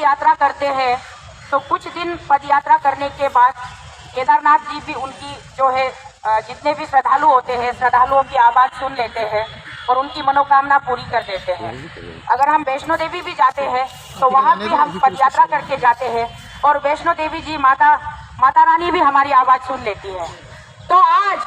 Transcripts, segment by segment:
यात्रा करते हैं तो कुछ दिन पद यात्रा करने के बाद केदारनाथ जी भी उनकी जो है जितने भी श्रद्धालु होते हैं श्रद्धालुओं की आवाज़ सुन लेते हैं और उनकी मनोकामना पूरी कर देते हैं। अगर हम वैष्णो देवी भी जाते हैं तो वहाँ भी हम पद यात्रा करके जाते हैं और वैष्णो देवी जी माता रानी भी हमारी आवाज़ सुन लेती है। तो आज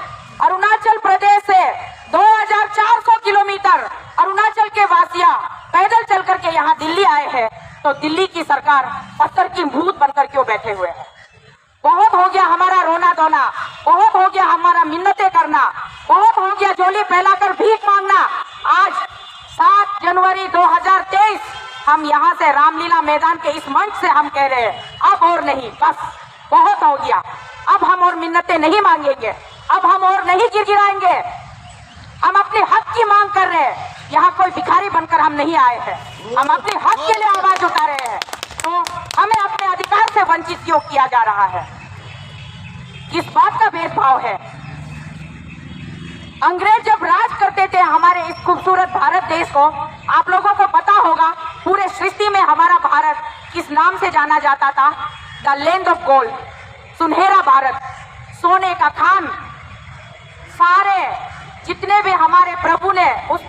अरुणाचल प्रदेश से 2400 किलोमीटर अरुणाचल के वासियां पैदल चल करके यहाँ दिल्ली आए हैं, तो दिल्ली की सरकार पत्थर की भूत बनकर क्यों बैठे हुए हैं? बहुत हो गया हमारा रोना धोना, बहुत हो गया हमारा मिन्नतें करना, बहुत हो गया झोली फैलाकर भीख मांगना। आज 7 जनवरी 2023 हम यहाँ से रामलीला मैदान के इस मंच से हम कह रहे हैं अब और नहीं, बस बहुत हो गया। अब हम और मिन्नतें नहीं मांगेंगे, अब हम और नहीं गिड़गिड़ाएंगे। हम अपने हक की मांग कर रहे हैं। यहाँ कोई भिखारी बनकर हम नहीं आए हैं, हम अपने हक के लिए आवाज उठा रहे हैं। तो हमें अपने अधिकार से वंचित क्यों किया जा रहा है? किस बात का भेदभाव है? अंग्रेज जब राज करते थे हमारे इस खूबसूरत भारत देश को, आप लोगों को पता होगा पूरे सृष्टि में हमारा भारत किस नाम से जाना जाता था? द लैंड ऑफ गोल्ड, सुनहरा भारत, सोने का खान। सारे जितने भी हमारे प्रभु ने, उस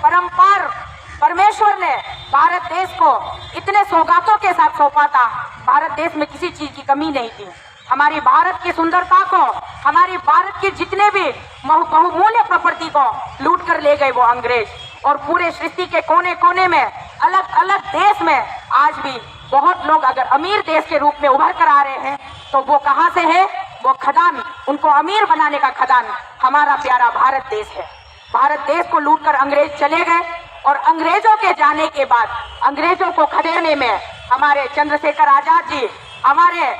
परमेश्वर ने भारत देश को इतने सौगातों के साथ सौंपा था। भारत देश में किसी चीज की कमी नहीं थी। हमारी भारत की सुंदरता को, हमारी भारत के जितने भी बहुमूल्य प्रॉपर्टी को लूट कर ले गए वो अंग्रेज। और पूरे सृष्टि के कोने कोने में, अलग अलग देश में आज भी बहुत लोग अगर अमीर देश के रूप में उभर कर आ रहे हैं तो वो कहाँ से है? वो खदान, उनको अमीर बनाने का खदान हमारा प्यारा भारत देश है। भारत देश को लूटकर अंग्रेज चले गए और अंग्रेजों के जाने के बाद अंग्रेजों को खदेड़ने में हमारे चंद्रशेखर आजाद जी, हमारे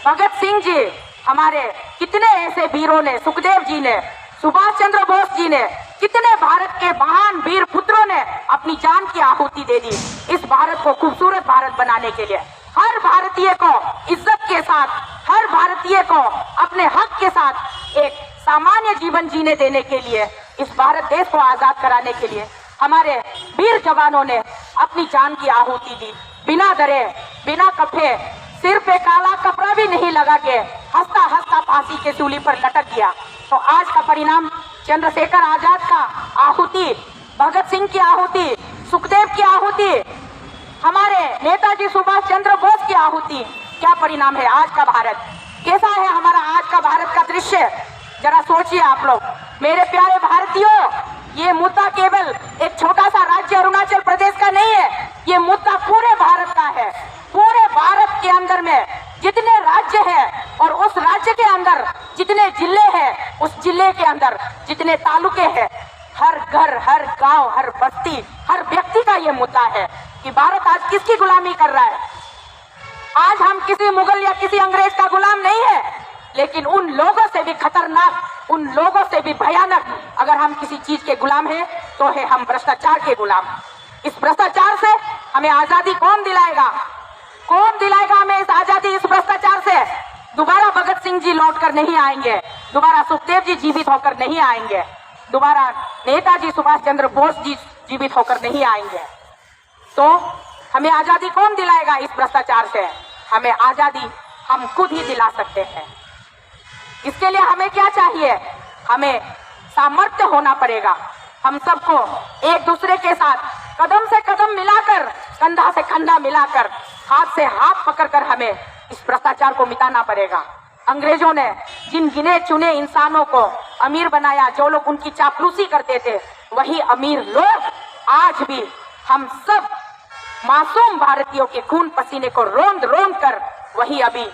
भगत सिंह जी, हमारे कितने ऐसे वीरों ने, सुखदेव जी ने, सुभाष चंद्र बोस जी ने, कितने भारत के महान वीर पुत्रों ने अपनी जान की आहुति दे दी इस भारत को खूबसूरत भारत बनाने के लिए। हर भारतीय को इज्जत के साथ, हर भारतीय को अपने हक के साथ एक सामान्य जीवन जीने देने के लिए, इस भारत देश को आजाद कराने के लिए हमारे वीर जवानों ने अपनी जान की आहुति दी। बिना डरे, बिना कफे, सिर पे काला कपड़ा भी नहीं लगा के हंसता हंसता फांसी के सूली पर लटक गया। तो आज का परिणाम चंद्रशेखर आजाद का आहुति, भगत सिंह की आहुति, सुखदेव की आहुति, हमारे नेताजी सुभाष चंद्र बोस की आहुति, क्या परिणाम है? आज का भारत कैसा है? हमारा आज का भारत का दृश्य जरा सोचिए आप लोग। मेरे प्यारे भारतीयों, ये मुद्दा केवल एक छोटा सा राज्य अरुणाचल प्रदेश का नहीं है, ये मुद्दा पूरे भारत का है। पूरे भारत के अंदर में जितने राज्य हैं और उस राज्य के अंदर जितने जिले हैं, उस जिले के अंदर जितने तालुके हैं, हर घर, हर गांव, हर बस्ती, हर व्यक्ति का ये मुद्दा है कि भारत आज किसकी गुलामी कर रहा है। आज हम किसी मुगल या किसी अंग्रेज का गुलाम नहीं है, लेकिन उन लोगों से भी खतरनाक, उन लोगों से भी भयानक अगर हम किसी चीज के गुलाम हैं तो है हम भ्रष्टाचार के गुलाम। इस भ्रष्टाचार से हमें आजादी कौन दिलाएगा? कौन दिलाएगा हमें इस आजादी? इस भ्रष्टाचार से दोबारा भगत सिंह जी लौट कर नहीं आएंगे, दोबारा सुखदेव जी जीवित होकर नहीं आएंगे, दोबारा नेताजी सुभाष चंद्र बोस जी जीवित होकर नहीं आएंगे। तो हमें आजादी कौन दिलाएगा इस भ्रष्टाचार से? हमें आजादी हम खुद ही दिला सकते हैं। इसके लिए हमें क्या चाहिए? हमें सामर्थ्य होना पड़ेगा। हम सबको एक दूसरे के साथ कदम से कदम मिलाकर, कंधा से कंधा मिलाकर, हाथ से हाथ पकड़कर हमें इस भ्रष्टाचार को मिटाना पड़ेगा। अंग्रेजों ने जिन गिने चुने इंसानों को अमीर बनाया, जो लोग उनकी चापलूसी करते थे, वही अमीर लोग आज भी हम सब मासूम भारतीयों के खून पसीने को रोंद रोंद कर वही अभी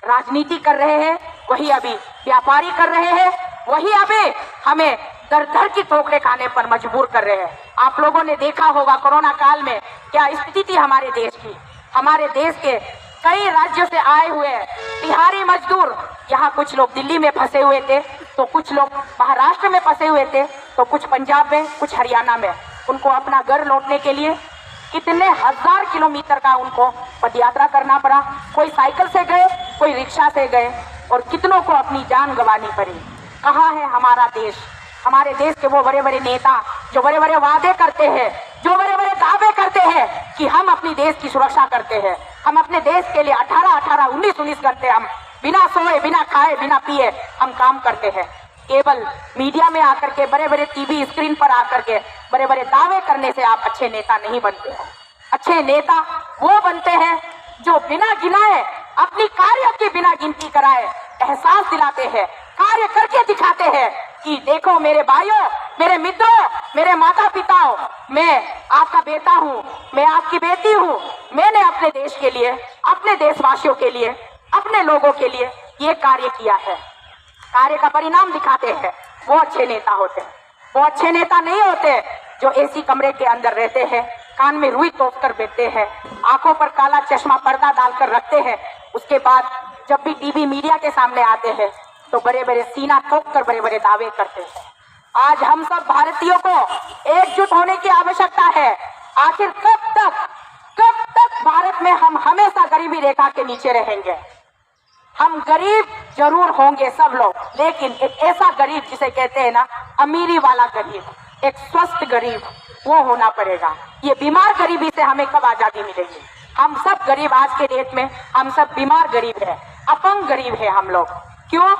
राजनीति कर रहे हैं, वही अभी व्यापारी कर रहे हैं, वही अभी हमें दर दर की ठोकरें खाने पर मजबूर कर रहे हैं। आप लोगों ने देखा होगा कोरोना काल में क्या स्थिति थी हमारे देश की। हमारे देश के कई राज्यों से आए हुए बिहारी मजदूर, यहाँ कुछ लोग दिल्ली में फंसे हुए थे, तो कुछ लोग महाराष्ट्र में फंसे हुए थे, तो कुछ पंजाब में, कुछ हरियाणा में। उनको अपना घर लौटने के लिए कितने हजार किलोमीटर का उनको पदयात्रा करना पड़ा। कोई साइकिल से गए, कोई रिक्शा से गए, और कितनों को अपनी जान गंवानी पड़ी। कहाँ है हमारा देश? हमारे देश के वो बड़े बड़े नेता जो बड़े बड़े वादे करते हैं, जो बड़े बड़े दावे करते हैं कि हम अपनी देश की सुरक्षा करते हैं, हम अपने देश के लिए 18-18, 19-19 करते हम बिना सोए, बिना खाए, बिना पिए हम काम करते हैं। केवल मीडिया में आकर के, बड़े बड़े टीवी स्क्रीन पर आकर के बड़े बड़े दावे करने से आप अच्छे नेता नहीं बनते हैं। अच्छे नेता वो बनते हैं जो बिना गिनाए, अपनी कार्य के बिना गिनती कराए एहसास दिलाते हैं, कार्य करके दिखाते हैं कि देखो मेरे भाइयों, मेरे मित्रों, मेरे माता पिताओं, मैं आपका बेटा हूँ, मैं आपकी बेटी हूँ, मैंने अपने देश के लिए, अपने देशवासियों के लिए, अपने लोगों के लिए ये कार्य किया है। कार्य का परिणाम दिखाते हैं, वो अच्छे नेता होते हैं। वो अच्छे नेता नहीं होते जो एसी कमरे के अंदर रहते हैं, कान में रुई तोप कर बैठते हैं, आंखों पर काला चश्मा पर्दा डालकर रखते हैं, उसके बाद जब भी टीवी मीडिया के सामने आते हैं तो बड़े बड़े सीना ठोक कर बड़े बड़े दावे करते हैं। आज हम सब भारतीयों को एकजुट होने की आवश्यकता है। आखिर कब तक भारत में हम हमेशा गरीबी रेखा के नीचे रहेंगे? हम गरीब जरूर होंगे सब लोग, लेकिन एक ऐसा गरीब जिसे कहते हैं ना अमीरी वाला गरीब, एक स्वस्थ गरीब, वो होना पड़ेगा। ये बीमार गरीबी से हमें कब आजादी मिलेगी? हम सब गरीब, आज के डेट में हम सब बीमार गरीब है, अपंग गरीब है हम लोग। क्यों?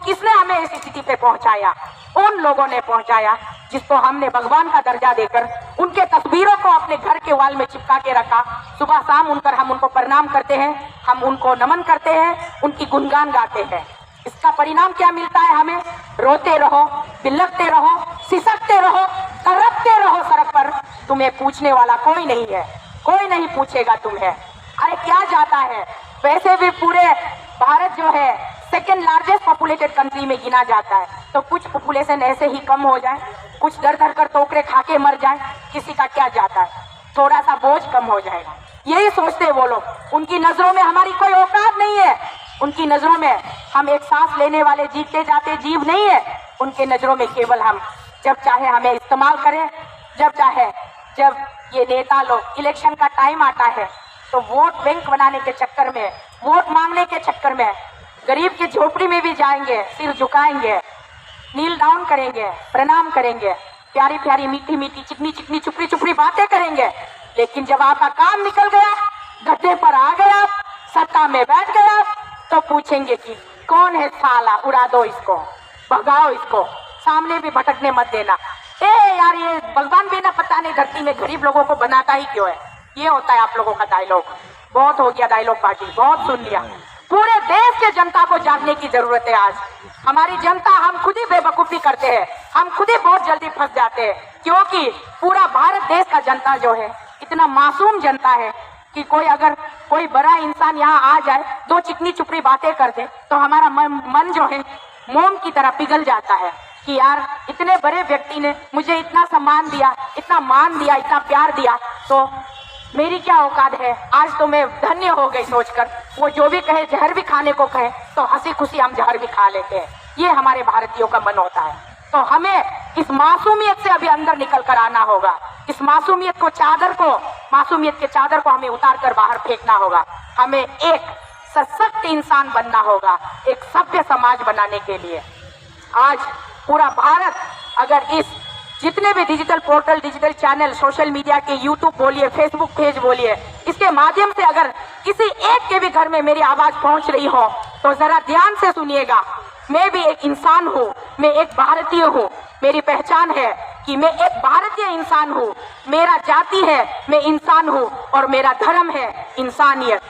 किसने हमें इस स्थिति पे पहुंचाया? उन लोगों ने पहुंचाया जिसको हमने भगवान का दर्जा देकर उनके तस्वीरों को अपने घर के वाल में चिपका के रखा। सुबह शाम हम उनको प्रणाम करते हैं, हम उनको नमन करते हैं, उनकी गुणगान गाते हैं। इसका परिणाम क्या मिलता है हमें? रोते रहो, बिलखते रहो, सिसकते रहो, तड़पते रहो सड़क पर, तुम्हें पूछने वाला कोई नहीं है, कोई नहीं पूछेगा तुम्हें। अरे क्या जाता है? वैसे भी पूरे भारत जो है सेकेंड लार्जेस्ट पॉपुलेटेड कंट्री में गिना जाता है, तो कुछ पॉपुलेशन ऐसे ही कम हो जाए, कुछ डर डर कर टोकरे खा के मर जाए, किसी का क्या जाता है? थोड़ा सा बोझ कम हो जाएगा, यही सोचते वो लोग। उनकी नजरों में हमारी कोई औकात नहीं है, उनकी नजरों में हम एक सांस लेने वाले जीते जाते जीव नहीं है। उनके नजरों में केवल हम जब चाहे हमें इस्तेमाल करें, जब चाहे, जब ये नेता लोग इलेक्शन का टाइम आता है तो वोट बैंक बनाने के चक्कर में, वोट मांगने के चक्कर में गरीब की झोपड़ी में भी जाएंगे, सिर झुकाएंगे, नील डाउन करेंगे, प्रणाम करेंगे, प्यारी प्यारी मीठी मीठी चिकनी चिकनी चुपड़ी चुपड़ी बातें करेंगे। लेकिन जब आपका काम निकल गया, गद्दे पर आ गया, सत्ता में बैठ गया, तो पूछेंगे कि कौन है साला, उड़ा दो इसको, भगाओ इसको, सामने भी भटकने मत देना। यार ये भगवान भी ना पता नहीं धरती में गरीब लोगों को बनाता ही क्यों है। ये होता है आप लोगों का डायलॉग। बहुत हो गया डायलॉग बाजी, बहुत सुन लिया। पूरे देश के जनता को जागने की जरूरत है। आज हमारी जनता, हम खुद ही बेवकूफी करते हैं, हम खुद ही बहुत जल्दी फंस जाते हैं, क्योंकि पूरा भारत देश का जनता जो है इतना मासूम जनता है कि कोई बड़ा इंसान यहाँ आ जाए, दो चिकनी चुपड़ी बातें कर दे तो हमारा मन जो है मोम की तरह पिघल जाता है कि यार इतने बड़े व्यक्ति ने मुझे इतना सम्मान दिया, इतना मान दिया, इतना प्यार दिया, तो मेरी क्या औकात है। आज तो मैं धन्य हो गई सोचकर। वो जो भी कहे, जहर भी खाने को कहे तो हंसी खुशी हम जहर भी खा लेते हैं। ये हमारे भारतीयों का मन होता है। तो हमें इस मासूमियत से अभी अंदर निकल कर आना होगा। इस मासूमियत के चादर को हमें उतार कर बाहर फेंकना होगा। हमें एक सशक्त इंसान बनना होगा, एक सभ्य समाज बनाने के लिए। आज पूरा भारत अगर इस जितने भी digital portal, digital channel, social media के यूट्यूब बोलिए, फेसबुक पेज बोलिए, इसके माध्यम से अगर किसी एक के भी घर में मेरी आवाज पहुंच रही हो तो जरा ध्यान से सुनिएगा। मैं भी एक इंसान हूँ, मैं एक भारतीय हूँ। मेरी पहचान है कि मैं एक भारतीय इंसान हूँ, मेरा जाति है, मैं इंसान हूँ, और मेरा धर्म है इंसानियत।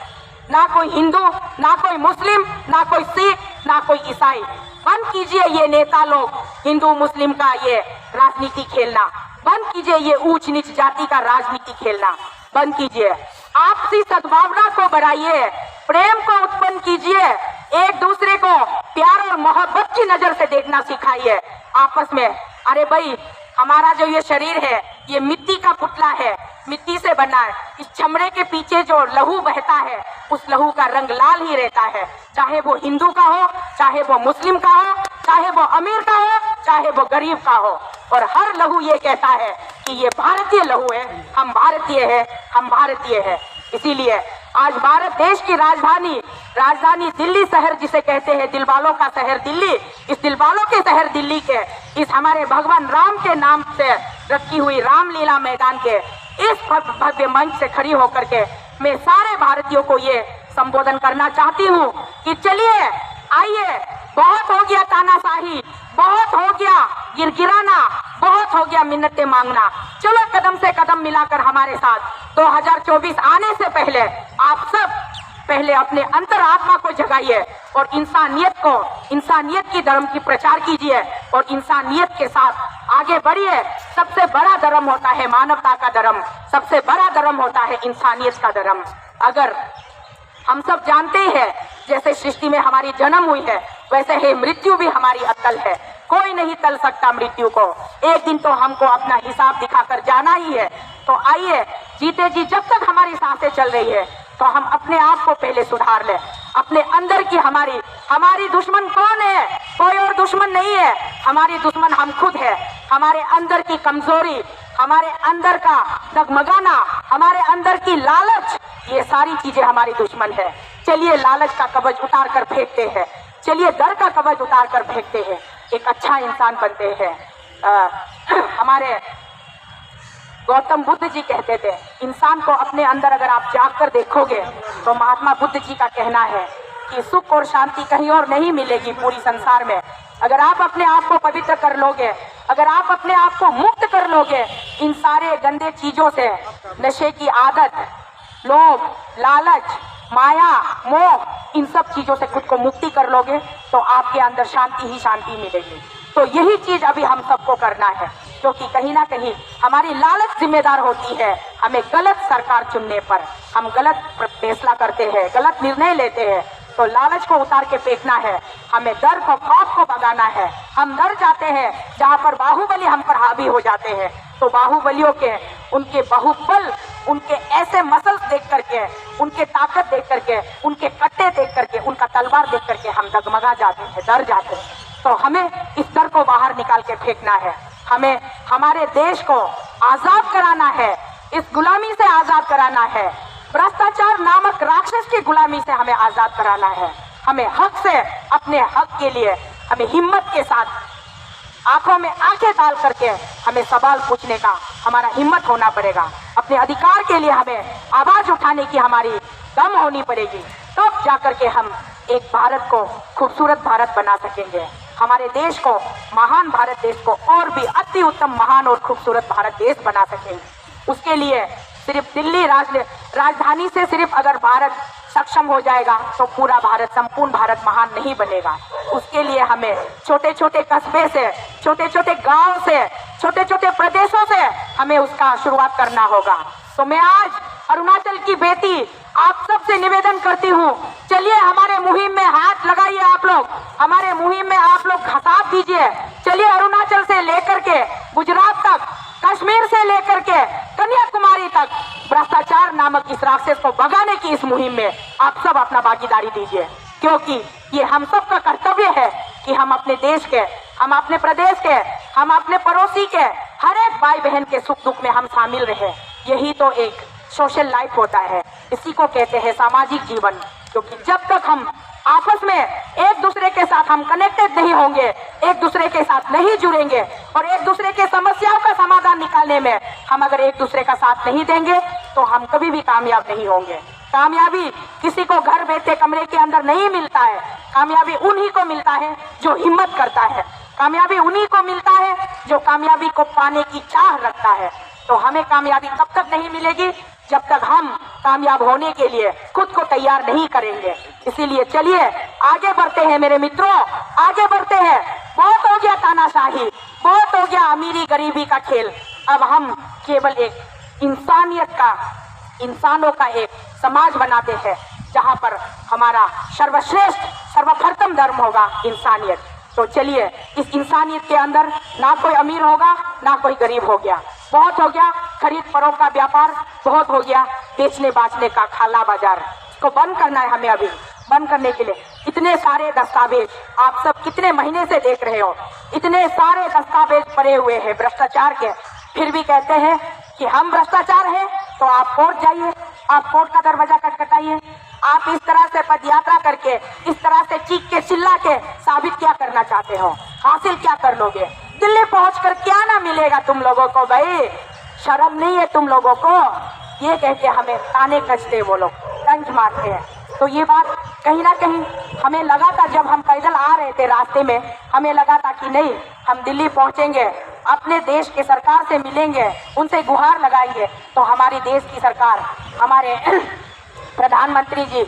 ना कोई हिंदू, ना कोई मुस्लिम, ना कोई सिख, ना कोई ईसाई। बंद कीजिए ये नेता लोग हिंदू मुस्लिम का ये राजनीति खेलना, बंद कीजिए ये ऊंच नीच जाति का राजनीति खेलना, बंद कीजिए। आपसी सद्भावना को बढ़ाइए, प्रेम को उत्पन्न कीजिए, एक दूसरे को प्यार और मोहब्बत की नजर से देखना सिखाइए आपस में। अरे भाई, हमारा जो ये शरीर है ये मिट्टी का पुतला है, मिट्टी से बना है। इस चमड़े के पीछे जो लहू बहता है उस लहू का रंग लाल ही रहता है, चाहे वो हिंदू का हो, चाहे वो मुस्लिम का हो, चाहे वो अमीर का हो, चाहे वो गरीब का हो। और हर लहू ये कहता है कि ये भारतीय लहू है, हम भारतीय है, हम भारतीय है। इसीलिए आज भारत देश की राजधानी दिल्ली शहर जिसे कहते हैं, दिलवालों का शहर दिल्ली, इस दिलवालों के शहर दिल्ली के इस हमारे भगवान राम के नाम से रखी हुई रामलीला मैदान के इस भव्य मंच से खड़ी होकर के मैं सारे भारतीयों को ये संबोधन करना चाहती हूँ कि चलिए आइए, बहुत हो गया तानाशाही, बहुत हो गया गिरगिराना, बहुत हो गया मिन्नतें मांगना। चलो कदम से कदम मिलाकर हमारे साथ 2024 आने से पहले आप सब पहले अपने अंतरात्मा को जगाइए और इंसानियत की धर्म की प्रचार कीजिए और इंसानियत के साथ आगे बढ़िए। सबसे बड़ा धर्म होता है मानवता का धर्म, सबसे बड़ा धर्म होता है इंसानियत का धर्म। अगर हम सब जानते हैं जैसे सृष्टि में हमारी जन्म हुई है, वैसे ही मृत्यु भी हमारी अटल है। कोई नहीं टल सकता मृत्यु को। एक दिन तो हमको अपना हिसाब दिखाकर जाना ही है। तो आइए जीते जी जब तक हमारी सांसें चल रही है तो हम अपने आप को पहले सुधार लें। अपने अंदर की हमारी दुश्मन कौन है? कोई और दुश्मन नहीं है, हमारी दुश्मन हम खुद है। हमारे अंदर की कमजोरी, हमारे अंदर का डगमगाना, हमारे अंदर की लालच, ये सारी चीजें हमारी दुश्मन है। चलिए लालच का कवच उतार कर फेंकते हैं, चलिए डर का कवच उतार कर फेंकते हैं, एक अच्छा इंसान बनते हैं। हमारे गौतम बुद्ध जी कहते थे, इंसान को अपने अंदर अगर आप जाग कर देखोगे तो महात्मा बुद्ध जी का कहना है कि सुख और शांति कहीं और नहीं मिलेगी पूरी संसार में। अगर आप अपने आप को पवित्र कर लोगे, अगर आप अपने आप को मुक्त कर लोगे इन सारे गंदे चीजों से, नशे की आदत, लोभ, लालच, माया, मोह, इन सब चीजों से खुद को मुक्ति कर लोगे तो आपके अंदर शांति ही शांति मिलेगी। तो यही चीज अभी हम सबको करना है, क्योंकि कहीं ना कहीं हमारी लालच जिम्मेदार होती है। हमें गलत सरकार चुनने पर हम गलत फैसला करते हैं, गलत निर्णय लेते हैं, तो लालच को उतार के फेंकना है। हमें डर को, खौफ को भगाना है। हम डर जाते हैं जहाँ पर बाहुबली हम पर हावी हो जाते हैं, तो बाहुबलियों के उनके बाहुबल, उनके ऐसे मसल्स देख करके, उनके ताकत देख करके, उनके कट्टे देख करके, उनका तलवार देख करके हम डगमगा जाते हैं, डर जाते हैं। तो हमें इस डर को बाहर निकाल के फेंकना है। हमें हमारे देश को आजाद कराना है, इस गुलामी से आजाद कराना है, भ्रष्टाचार नामक राक्षस की गुलामी से हमें आजाद कराना है। हमें हक से, अपने हक के लिए हमें हिम्मत के साथ आंखों में आंखें डाल करके हमें सवाल पूछने का हमारा हिम्मत होना पड़ेगा। अपने अधिकार के लिए हमें आवाज उठाने की हमारी दम होनी पड़ेगी, तब जाकर के हम एक भारत को खूबसूरत भारत बना सकेंगे। हमारे देश को, महान भारत देश को और भी अति उत्तम, महान और खूबसूरत भारत देश बना सकेंगे। उसके लिए सिर्फ दिल्ली राजधानी से सिर्फ अगर भारत सक्षम हो जाएगा तो पूरा भारत, संपूर्ण भारत महान नहीं बनेगा। उसके लिए हमें छोटे छोटे कस्बे से, छोटे छोटे गांव से, छोटे छोटे प्रदेशों से हमें उसका शुरुआत करना होगा। तो मैं आज अरुणाचल की बेटी आप सबसे निवेदन करती हूँ, चलिए हमारे मुहिम में हाथ लगाइए। आप लोग हमारे मुहिम में आप लोग साथ दीजिए। चलिए अरुणाचल से लेकर के गुजरात तक, कश्मीर से लेकर के कन्याकुमारी तक भ्रष्टाचार नामक इस राक्षस को भगाने की इस मुहिम में आप सब अपना भागीदारी दीजिए, क्योंकि ये हम सब का कर्तव्य है कि हम अपने देश के, हम अपने प्रदेश के, हम अपने पड़ोसी के हर एक भाई बहन के सुख दुख में हम शामिल रहे। यही तो एक सोशल लाइफ होता है, इसी को कहते हैं सामाजिक जीवन। क्योंकि जब तक हम आपस में एक दूसरे के साथ हम कनेक्टेड नहीं होंगे, एक दूसरे के साथ नहीं जुड़ेंगे और एक दूसरे के समस्याओं का समाधान निकालने में हम अगर एक दूसरे का साथ नहीं देंगे तो हम कभी भी कामयाब नहीं होंगे। कामयाबी किसी को घर बैठे कमरे के अंदर नहीं मिलता है, कामयाबी उन्हीं को मिलता है जो हिम्मत करता है, कामयाबी उन्हीं को मिलता है जो कामयाबी को पाने की चाह रखता है। तो हमें कामयाबी तब तक नहीं मिलेगी जब तक हम कामयाब होने के लिए खुद को तैयार नहीं करेंगे। इसीलिए चलिए आगे बढ़ते हैं मेरे मित्रों, आगे बढ़ते हैं। बहुत हो गया तानाशाही, बहुत हो गया अमीरी गरीबी का खेल। अब हम केवल एक इंसानियत का, इंसानों का एक समाज बनाते हैं जहाँ पर हमारा सर्वश्रेष्ठ, सर्वप्रथम धर्म होगा इंसानियत। तो चलिए इस इंसानियत के अंदर ना कोई अमीर होगा ना कोई गरीब हो गया। बहुत हो गया खरीद फरोख्त का व्यापार, बहुत हो गया बेचने बाचने का खाला बाजार। इसको बंद करना है हमें। अभी बंद करने के लिए इतने सारे दस्तावेज आप सब कितने महीने से देख रहे हो, इतने सारे दस्तावेज पड़े हुए हैं भ्रष्टाचार के, फिर भी कहते हैं कि हम भ्रष्टाचार है। तो आप कोर्ट जाइए, आप कोर्ट का दरवाजा खटखटाइए। आप इस तरह से पदयात्रा करके, इस तरह से चीख के चिल्ला के साबित क्या करना चाहते हो, हासिल क्या कर लोगे? दिल्ली पहुंचकर क्या ना मिलेगा तुम लोगों को? भाई शर्म नहीं है तुम लोगों को? ये कह के हमें ताने कसते, वो लोग तंज मारते हैं। तो ये बात कहीं ना कहीं हमें लगा था, जब हम पैदल आ रहे थे रास्ते में, हमें लगा था कि नहीं, हम दिल्ली पहुंचेंगे, अपने देश के सरकार से मिलेंगे, उनसे गुहार लगाएंगे, तो हमारी देश की सरकार, हमारे प्रधानमंत्री जी,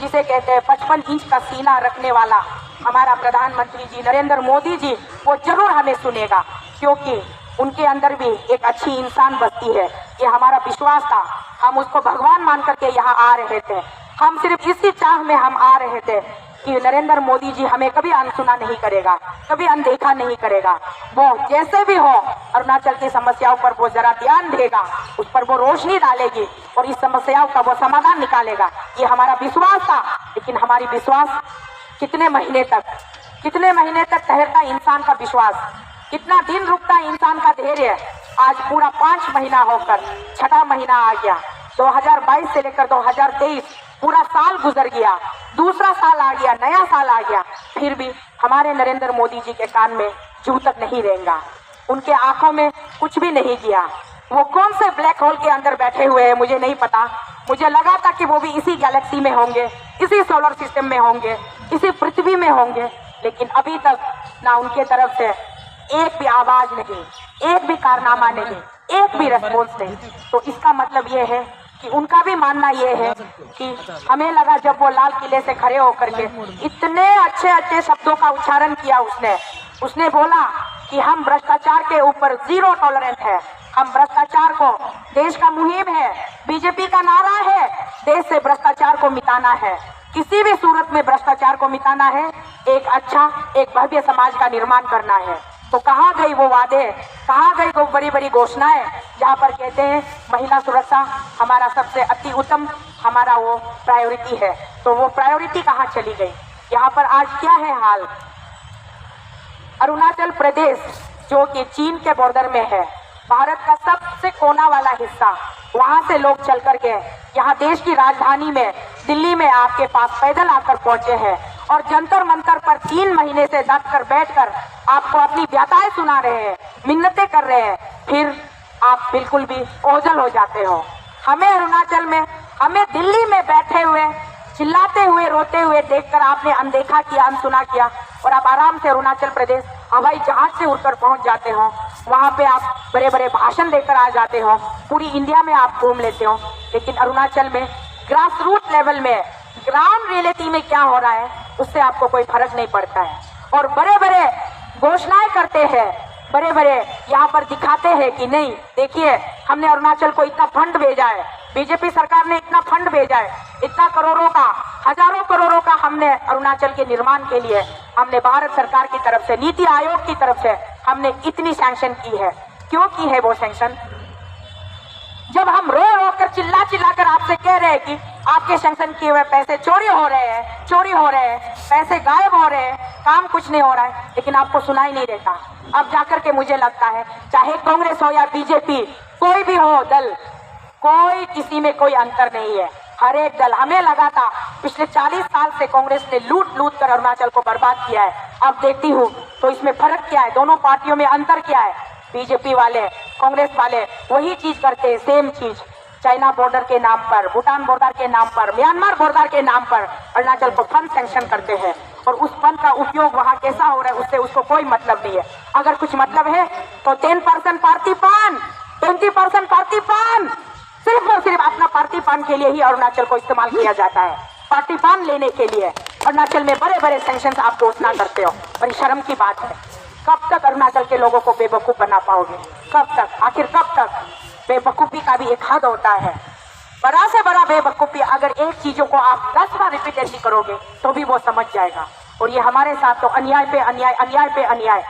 जिसे कहते हैं 55 इंच का सीना रखने वाला हमारा प्रधानमंत्री जी नरेंद्र मोदी जी, वो जरूर हमें सुनेगा, क्योंकि उनके अंदर भी एक अच्छी इंसान बसती है। ये हमारा विश्वास था, हम उसको भगवान मान करके यहाँ आ रहे थे। हम सिर्फ इसी चाह में हम आ रहे थे कि नरेंद्र मोदी जी हमें कभी अनसुना नहीं करेगा, कभी अनदेखा नहीं करेगा। वो जैसे भी हो अरुणाचल की समस्याओं पर वो जरा ध्यान देगा, उस पर वो रोशनी डालेगी और इस समस्याओं का वो समाधान निकालेगा। ये हमारा विश्वास था। लेकिन हमारी विश्वास कितने महीने तक ठहरता इंसान का विश्वास, कितना दिन रुकता इंसान का धैर्य। आज पूरा 5 महीना होकर 6वां महीना आ गया। 2022 से लेकर 2023 पूरा साल गुजर गया, दूसरा साल आ गया, नया साल आ गया, फिर भी हमारे नरेंद्र मोदी जी के कान में जू तक नहीं रहेगा, उनके आंखों में कुछ भी नहीं किया। वो कौन से ब्लैक होल के अंदर बैठे हुए हैं मुझे नहीं पता। मुझे लगा था कि वो भी इसी गैलेक्सी में होंगे, इसी सोलर सिस्टम में होंगे, इसी पृथ्वी में होंगे, लेकिन अभी तक ना उनके तरफ से एक भी आवाज नहीं, एक भी कारनामा नहीं, एक भी रेस्पॉन्स नहीं। तो इसका मतलब ये है कि उनका भी मानना ये है कि हमें लगा, जब वो लाल किले से खड़े होकर के इतने अच्छे अच्छे शब्दों का उच्चारण किया, उसने बोला कि हम भ्रष्टाचार के ऊपर 0 टॉलरेंस है, हम भ्रष्टाचार को, देश का मुहिम है, बीजेपी का नारा है, देश से भ्रष्टाचार को मिटाना है, किसी भी सूरत में भ्रष्टाचार को मिटाना है, एक अच्छा, एक भव्य समाज का निर्माण करना है। तो कहाँ गई वो वादे, कहाँ गई वो बड़ी बड़ी घोषणाएं, जहाँ पर कहते हैं महिला सुरक्षा हमारा सबसे अति उत्तम, हमारा वो प्रायोरिटी है, तो वो प्रायोरिटी कहाँ चली गई। यहाँ पर आज क्या है हाल, अरुणाचल प्रदेश जो कि चीन के बॉर्डर में है, भारत का सबसे कोना वाला हिस्सा, वहां से लोग चल करके यहाँ देश की राजधानी में दिल्ली में आपके पास पैदल आकर पहुंचे हैं और जंतर मंतर पर 3 महीने से डट कर बैठकर आपको अपनी व्यथाएं सुना रहे हैं, मिन्नतें कर रहे हैं, फिर आप बिल्कुल भी ओझल हो जाते हो। हमें अरुणाचल में, हमें दिल्ली में बैठे हुए चिल्लाते हुए रोते हुए देखकर आपने अनदेखा किया, अनसुना किया और आप आराम से अरुणाचल प्रदेश हवाई जहाज से उड़कर पहुंच जाते हो। वहां पे आप बड़े बड़े भाषण देकर आ जाते हो, पूरी इंडिया में आप घूम लेते हो, लेकिन अरुणाचल में ग्रास रूट लेवल में, ग्राउंड रियलिटी में क्या हो रहा है उससे आपको कोई फर्क नहीं पड़ता है। और बड़े बड़े घोषणाएं करते हैं, बड़े बड़े यहाँ पर दिखाते हैं कि नहीं देखिए हमने अरुणाचल को इतना फंड भेजा है, बीजेपी सरकार ने इतना फंड भेजा है, इतना करोड़ों का, हजारों करोड़ों का हमने अरुणाचल के निर्माण के लिए, हमने भारत सरकार की तरफ से, नीति आयोग की तरफ से हमने इतनी सैंक्शन की है। क्यों की है वो सैंक्शन? जब हम रो रो कर चिल्ला चिल्ला कर आपसे कह रहे हैं कि आपके सैंक्शन किए हुए पैसे चोरी हो रहे हैं, चोरी हो रहे हैं, पैसे गायब हो रहे हैं, काम कुछ नहीं हो रहा है, लेकिन आपको सुनाई नहीं देता। अब जाकर के मुझे लगता है चाहे कांग्रेस हो या बीजेपी, कोई भी हो दल, कोई किसी में कोई अंतर नहीं है, हर एक दल। हमें लगा था पिछले 40 साल से कांग्रेस ने लूट लूट कर अरुणाचल को बर्बाद किया है, अब देखती हूँ तो इसमें फर्क क्या है, दोनों पार्टियों में अंतर क्या है। बीजेपी वाले, कांग्रेस वाले वही चीज करते हैं, सेम चीज, चाइना बॉर्डर के नाम पर, भूटान बॉर्डर के नाम पर, म्यांमार बॉर्डर के नाम पर अरुणाचल को फंड सैंक्शन करते हैं और उस फंड का उपयोग वहाँ कैसा हो रहा है उससे उसको कोई मतलब नहीं है। अगर कुछ मतलब है तो 10% पार्टी पान, 20% पार्टी पान, सिर्फ और सिर्फ अपना पार्टी पान के लिए ही अरुणाचल को इस्तेमाल किया जाता है, पार्टी पान लेने के लिए। अरुणाचल में बड़े बड़े सैंक्शन आप घोषणा करते हो, बड़ी शर्म की बात है। कब तक अरुणाचल के लोगों को बेवकूफ बना पाओगे? कब तक? आखिर कब तक? बेवकूफी का भी एक हद होता है, बड़ा से बड़ा बेवकूफी। अगर एक चीजों को आप 10 बार रिपीटेडली करोगे तो भी वो समझ जाएगा। और ये हमारे साथ तो अन्याय पे अन्याय, अन्याय पे अन्याय,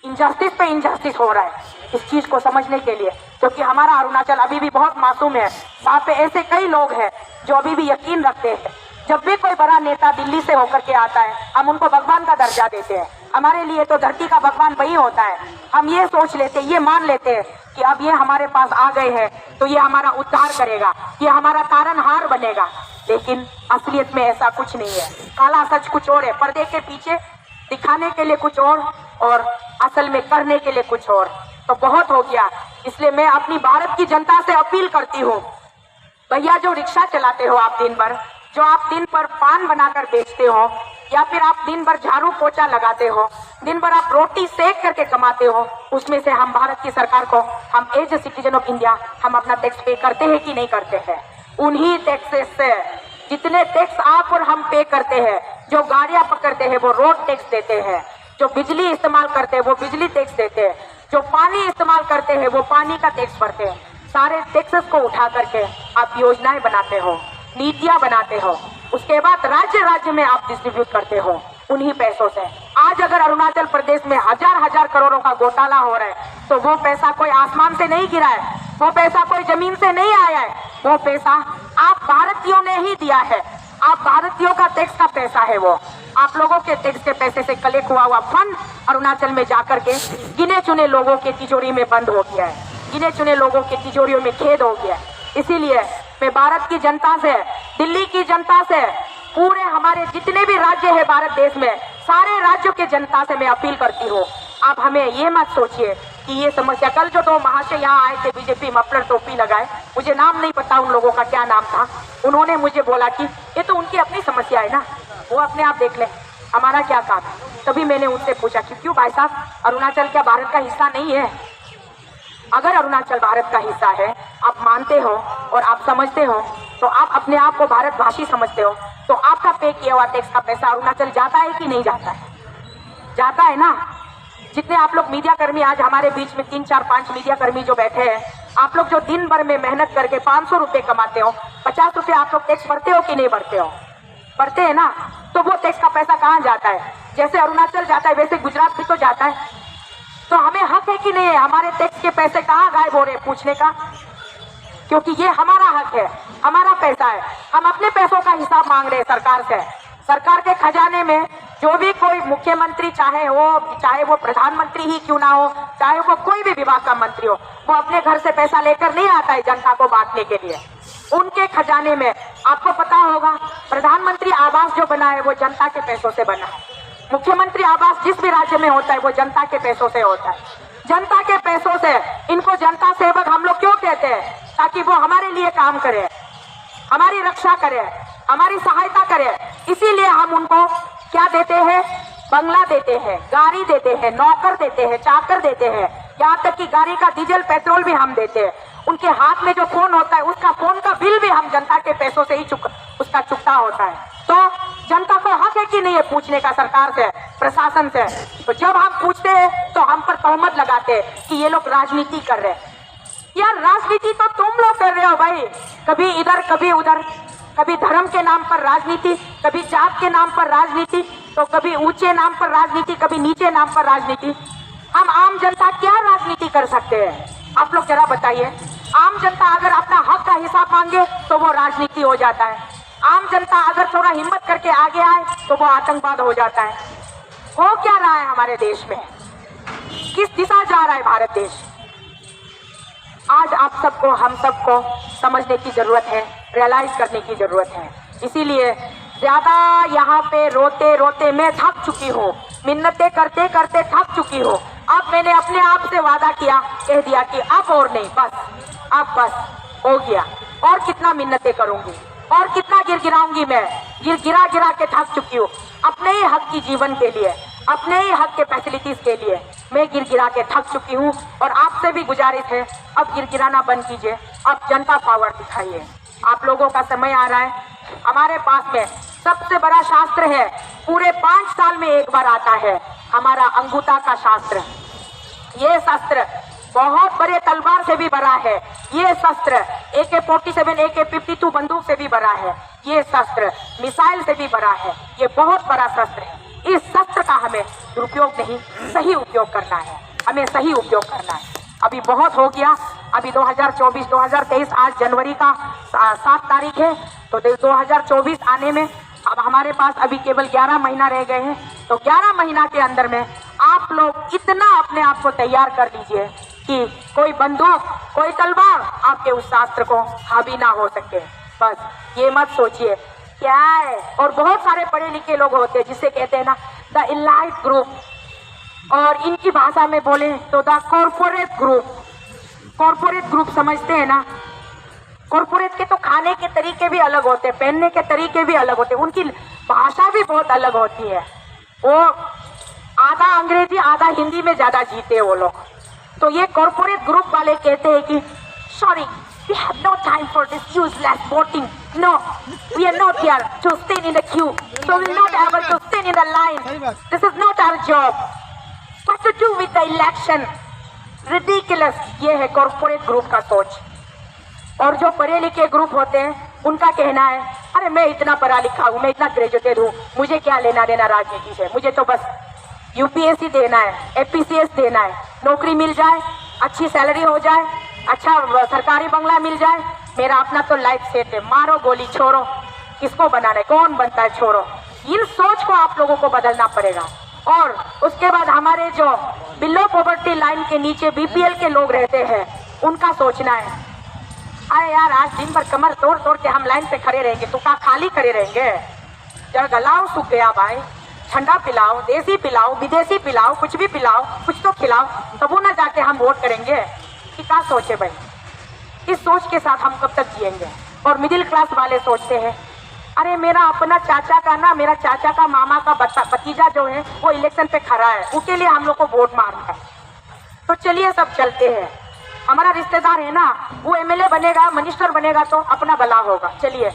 इनजस्टिस पे इनजस्टिस हो रहा है। इस चीज को समझने के लिए, क्योंकि हमारा अरुणाचल अभी भी बहुत मासूम है, वहाँ पे ऐसे कई लोग हैं जो अभी भी यकीन रखते हैं जब भी कोई बड़ा नेता दिल्ली से होकर के आता है हम उनको भगवान का दर्जा देते हैं। हमारे लिए तो धरती का भगवान वही होता है। हम ये सोच लेते, ये मान लेते हैं कि अब ये हमारे पास आ गए हैं तो ये हमारा उद्धार करेगा, ये हमारा तारनहार बनेगा, लेकिन असलियत में ऐसा कुछ नहीं है। काला सच कुछ और है, पर्दे के पीछे दिखाने के लिए कुछ और असल में करने के लिए कुछ और। तो बहुत हो गया, इसलिए मैं अपनी भारत की जनता से अपील करती हूँ भैया जो रिक्शा चलाते हो आप दिन भर, जो आप दिन भर पान बनाकर बेचते हो, या फिर आप दिन भर झाड़ू पोछा लगाते हो, दिन भर आप रोटी सेक करके कमाते हो, उसमें से हम भारत की सरकार को, हम as a citizen of India, हम अपना टैक्स पे करते हैं कि नहीं करते हैं? उन्हीं टैक्सेस से, जितने टैक्स आप और हम पे करते हैं, जो गाड़ियां पकड़ते हैं वो रोड टैक्स देते हैं, जो बिजली इस्तेमाल करते हैं वो बिजली टैक्स देते हैं, जो पानी इस्तेमाल करते हैं वो पानी का टैक्स भरते हैं। सारे टैक्सेस को उठा करके आप योजनाएं बनाते हो, नीतियां बनाते हो, उसके बाद राज्य राज्य में आप डिस्ट्रीब्यूट करते हो उन्हीं पैसों से। आज अगर अरुणाचल प्रदेश में हजार हजार करोड़ों का घोटाला हो रहा है तो वो पैसा कोई आसमान से नहीं गिरा है, वो पैसा कोई जमीन से नहीं आया है, वो पैसा आप भारतीयों ने ही दिया है। आप भारतीयों का टैक्स का पैसा है, वो आप लोगों के टैक्स के पैसे से कलेक्ट हुआ फंड अरुणाचल में जाकर के गिने चुने लोगों के तिजोरी में बंद हो गया है, गिने चुने लोगों के तिजोरियों में खेद हो गया है। इसीलिए मैं भारत की जनता से, दिल्ली की जनता से, पूरे हमारे जितने भी राज्य है भारत देश में, सारे राज्यों के जनता से मैं अपील करती हूँ, आप हमें ये मत सोचिए कि ये समस्या, कल जो दो महाशय यहाँ आए थे बीजेपी मफलर टोपी लगाए, मुझे नाम नहीं पता उन लोगों का क्या नाम था, उन्होंने मुझे बोला कि ये तो उनकी अपनी समस्या है ना, वो अपने आप देख लें, हमारा क्या काम है। तभी मैंने उनसे पूछा कि क्यों भाई साहब, अरुणाचल क्या भारत का हिस्सा नहीं है? अगर अरुणाचल भारत का हिस्सा है, आप मानते हो और आप समझते हो, तो आप अपने आप को भारत भाषी समझते हो, तो आपका पे किया हुआ टैक्स का पैसा अरुणाचल जाता है कि नहीं जाता है? जाता है ना। जितने आप लोग मीडिया कर्मी आज हमारे बीच में 3 4 5 मीडिया कर्मी जो बैठे हैं, आप लोग जो दिन भर में मेहनत करके 500 रुपये कमाते हो, 50 रुपये आप लोग टैक्स भरते हो कि नहीं भरते हो? भरते हैं ना। तो वो टैक्स का पैसा कहाँ जाता है? जैसे अरुणाचल जाता है वैसे गुजरात भी तो जाता है। तो हमें हक है कि नहीं है हमारे टैक्स के पैसे कहाँ गायब हो रहे हैं पूछने का? क्योंकि ये हमारा हक है, हमारा पैसा है। हम अपने पैसों का हिसाब मांग रहे हैं सरकार से। सरकार के खजाने में जो भी कोई मुख्यमंत्री, चाहे वो प्रधानमंत्री ही क्यों ना हो, चाहे वो कोई भी विभाग का मंत्री हो, वो अपने घर से पैसा लेकर नहीं आता है जनता को बांटने के लिए। उनके खजाने में, आपको पता होगा, प्रधानमंत्री आवास जो बना है वो जनता के पैसों से बना है। मुख्यमंत्री आवास जिस भी राज्य में होता है वो जनता के पैसों से होता है। जनता के पैसों से इनको जनता सेवक हम लोग क्यों कहते हैं? ताकि वो हमारे लिए काम करे, हमारी रक्षा करे, हमारी सहायता करे। इसीलिए हम उनको क्या देते हैं? बंगला देते हैं, गाड़ी देते हैं, नौकर देते हैं, चाकर देते हैं, यहाँ तक कि गाड़ी का डीजल पेट्रोल भी हम देते हैं। उनके हाथ में जो फोन होता है उसका फोन का बिल भी हम जनता के पैसों से ही उसका चुकता होता है। तो जनता को हक है कि नहीं है पूछने का सरकार से, प्रशासन से? तो जब हम पूछते हैं तो हम पर तहमत लगाते हैं कि ये लोग राजनीति कर रहे हैं। यार राजनीति तो तुम लोग कर रहे हो भाई, कभी इधर कभी उधर, कभी धर्म के नाम पर राजनीति, कभी जात के नाम पर राजनीति, तो कभी ऊंचे नाम पर राजनीति, कभी नीचे नाम पर राजनीति। हम आम जनता क्या राजनीति कर सकते हैं? आप लोग जरा बताइए। आम जनता अगर अपना हक का हिसाब मांगे तो वो राजनीति हो जाता है। आम जनता अगर थोड़ा हिम्मत करके आगे आए तो वो आतंकवाद हो जाता है। हो क्या रहा है हमारे देश में? किस दिशा जा रहा है भारत देश? आज आप सबको, हम सबको समझने की जरूरत है, रियलाइज करने की जरूरत है। इसीलिए ज्यादा यहाँ पे रोते रोते मैं थक चुकी हूँ, मिन्नतें करते करते थक चुकी हूँ। अब मैंने अपने आप से वादा किया, कह दिया कि अब और नहीं, अब बस हो गया। और कितना मिन्नतें करूंगी, और कितना गिराऊंगी? मैं गिरा के थक चुकी हूँ। अपने ही हक की जीवन के लिए, अपने ही हक के फैसिलिटीज के लिए मैं गिरा के थक चुकी हूँ। और आपसे भी गुजारिश है, अब गिराना बंद कीजिए, अब जनता पावर दिखाइए। आप लोगों का समय आ रहा है। हमारे पास में सबसे बड़ा शास्त्र है, पूरे 5 साल में एक बार आता है, हमारा अंगूठा का शास्त्र। ये शस्त्र बहुत बड़े तलवार से भी बड़ा है। ये शस्त्र AK-47, AK-52 बंदूक से भी बड़ा है। ये शस्त्र मिसाइल से भी बड़ा है। ये बहुत बड़ा शस्त्र है। इस शस्त्र का हमें दुरुपयोग नहीं, सही उपयोग करना है। हमें सही उपयोग करना है। अभी बहुत हो गया। अभी 2023 आज जनवरी का 7 तारीख है, तो 2024 आने में अब हमारे पास अभी केवल 11 महीना रह गए हैं। तो 11 महीना के अंदर में आप लोग इतना अपने आप को तैयार कर लीजिए कि कोई बंदूक, कोई तलवार आपके उस शास्त्र को हावी ना हो सके। बस ये मत सोचिए क्या है। और बहुत सारे पढ़े लिखे लोग होते हैं जिसे कहते हैं ना द इलाइट ग्रुप, और इनकी भाषा में बोले तो the corporate group. Corporate group समझते हैं ना? कॉर्पोरेट के तो खाने के तरीके भी अलग होते हैं, पहनने के तरीके भी अलग होते हैं, उनकी भाषा भी बहुत अलग होती है। वो आधा अंग्रेजी आधा हिंदी में ज्यादा जीते हैं वो लोग। तो ये कॉर्पोरेट ग्रुप वाले कहते हैं कि sorry, we have no time for this useless voting. No, we are not here to stand in the queue. So we will not able to stand in the line. This is not our job. What to do with the election? Ridiculous. ये है corporate group का सोच। और जो पढ़े लिखे group होते हैं उनका कहना है, अरे मैं इतना पढ़ा लिखा हूँ, मैं इतना ग्रेजुएटेड हूँ, मुझे क्या लेना देना राजनीति से, मुझे तो बस यूपीएससी देना है, एपीसीएस देना है, नौकरी मिल जाए, अच्छी सैलरी हो जाए, अच्छा सरकारी बंगला मिल जाए, मेरा अपना तो लाइफ सेट है, मारो गोली छोड़ो, किसको बनाना है, कौन बनता है छोड़ो। इन सोच को आप लोगों को बदलना पड़ेगा। और उसके बाद हमारे जो बिलो पॉवर्टी लाइन के नीचे बीपीएल के लोग रहते हैं उनका सोचना है, अरे यार आज दिन भर कमर तोड़ तोड़ के हम लाइन पे खड़े रहेंगे तो क्या खाली खड़े रहेंगे? जब गलाव सूख गया भाई, ठंडा पिलाओ, देसी पिलाओ, विदेशी पिलाओ, कुछ भी पिलाओ, कुछ तो खिलाओ, तब ना जाके हम वोट करेंगे। कि क्या सोचे भाई? इस सोच के साथ हम कब तक जिएंगे? और मिडिल क्लास वाले सोचते हैं, अरे मेरा अपना चाचा का ना, मेरा चाचा का मामा का भतीजा जो है वो इलेक्शन पे खड़ा है, उसके लिए हम लोग को वोट मारना है। तो चलिए सब चलते हैं, हमारा रिश्तेदार है ना, वो एमएलए बनेगा, मिनिस्टर बनेगा तो अपना भला होगा। चलिए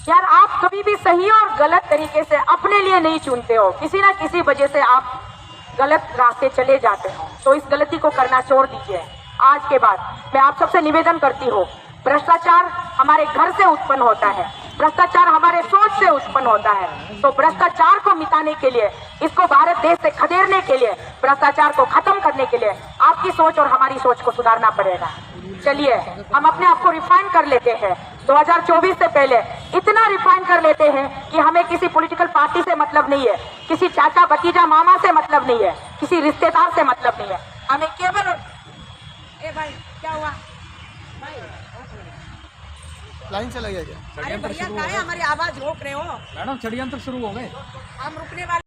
यार, आप कभी भी सही और गलत तरीके से अपने लिए नहीं चुनते हो, किसी ना किसी वजह से आप गलत रास्ते चले जाते हो। तो इस गलती को करना छोड़ दीजिए। आज के बाद मैं आप सबसे निवेदन करती हूँ, भ्रष्टाचार हमारे घर से उत्पन्न होता है, भ्रष्टाचार हमारे सोच से उत्पन्न होता है। तो भ्रष्टाचार को मिटाने के लिए, इसको भारत देश से खदेड़ने के लिए, भ्रष्टाचार को खत्म करने के लिए आपकी सोच और हमारी सोच को सुधारना पड़ेगा। चलिए हम अपने आप को रिफाइन कर लेते हैं, 2024 से पहले इतना रिफाइन कर लेते हैं कि हमें किसी पॉलिटिकल पार्टी से मतलब नहीं है, किसी चाचा भतीजा मामा से मतलब नहीं है, किसी रिश्तेदार से मतलब नहीं है, हमें केवल ए भाई क्या हुआ भाई, लाइन चला गया क्या? अरे भैया क्या है, हमारी आवाज रोक रहे हो मैडम, षड्यंत्र शुरू हो गए, हम रुकने वाले